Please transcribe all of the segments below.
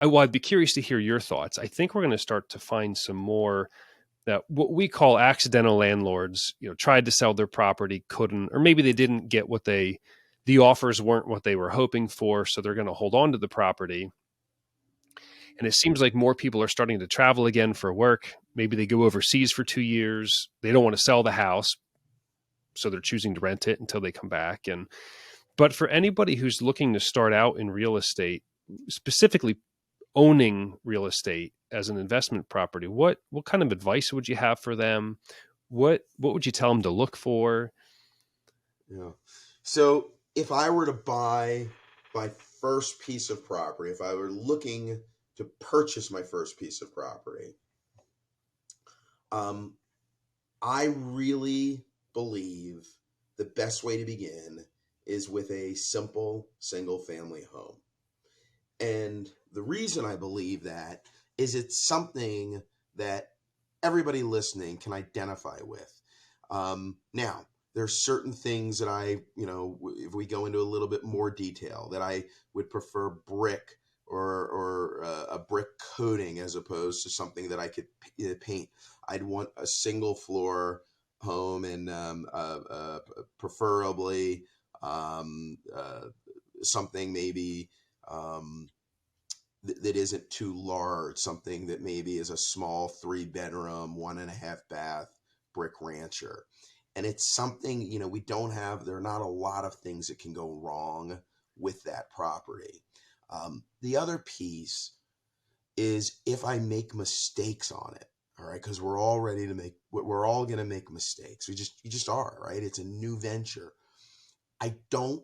I'd be curious to hear your thoughts. I think we're going to start to find some more that what we call accidental landlords, tried to sell their property, couldn't, or maybe they didn't get the offers weren't what they were hoping for. So they're going to hold on to the property. And it seems like more people are starting to travel again for work. Maybe they go overseas for 2 years. They don't want to sell the house, so they're choosing to rent it until they come back. But for anybody who's looking to start out in real estate, specifically owning real estate as an investment property, what kind of advice would you have for them? What would you tell them to look for? Yeah. So if I were to buy my first piece of property, if I were looking to purchase my first piece of property, I really believe the best way to begin is with a simple single family home. And the reason I believe that is it's something that everybody listening can identify with. Now, there's certain things that if we go into a little bit more detail, that I would prefer brick or a brick coating as opposed to something that I could paint. I'd want a single floor home and preferably something maybe that isn't too large, something that maybe is a small 3-bedroom, 1.5 bath brick rancher. And it's something, there are not a lot of things that can go wrong with that property. The other piece is if I make mistakes on it, all right, because we're all going to make mistakes. You just are, right? It's a new venture. I don't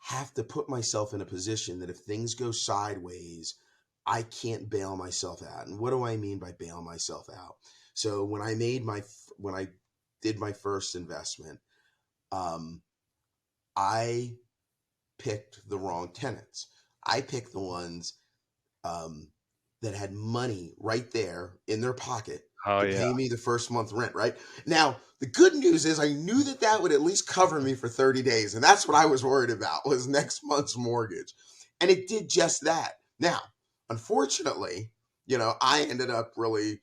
have to put myself in a position that if things go sideways, I can't bail myself out. And what do I mean by bail myself out? So when I did my first investment, I picked the wrong tenants. I picked the ones that had money right there in their pocket to pay me the first month rent, right? Now, the good news is I knew that would at least cover me for 30 days. And that's what I was worried about, was next month's mortgage. And it did just that. Now, unfortunately, I ended up really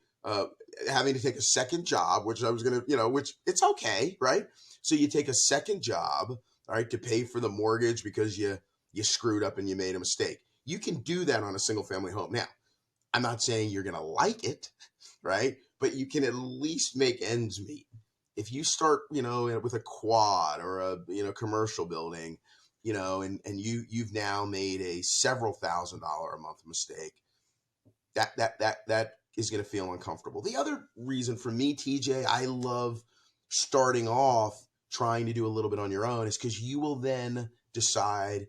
having to take a second job, which I was going to, which it's okay, right? So you take a second job, all right, to pay for the mortgage because you screwed up and you made a mistake. You can do that on a single family home. Now, I'm not saying you're going to like it, right? But you can at least make ends meet. If you start, with a quad or a, commercial building, and you've now made a several $1,000s a month mistake, that is going to feel uncomfortable. The other reason for me, TJ, I love starting off trying to do a little bit on your own is because you will then decide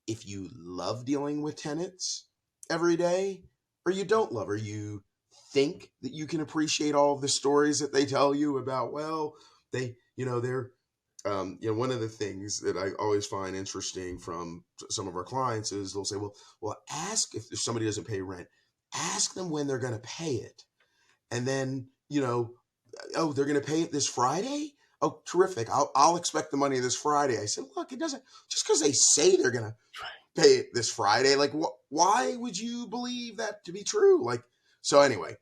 if you love dealing with tenants every day or you don't love, or you think that you can appreciate all of the stories that they tell you about, well, they're, one of the things that I always find interesting from some of our clients is they'll say, well, ask if somebody doesn't pay rent, ask them when they're going to pay it. And then, oh, they're going to pay it this Friday? Oh, terrific. I'll expect the money this Friday. I said, look, it doesn't, just because they say they're going to pay it this Friday, like, why would you believe that to be true? Like, so anyway,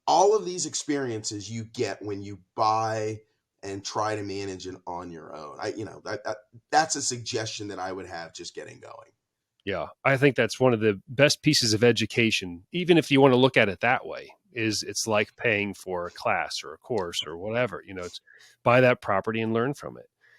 all of these experiences you get when you buy and try to manage it on your own. That's a suggestion that I would have just getting going. Yeah, I think that's one of the best pieces of education, even if you want to look at it that way, is it's like paying for a class or a course or whatever, it's buy that property and learn from it.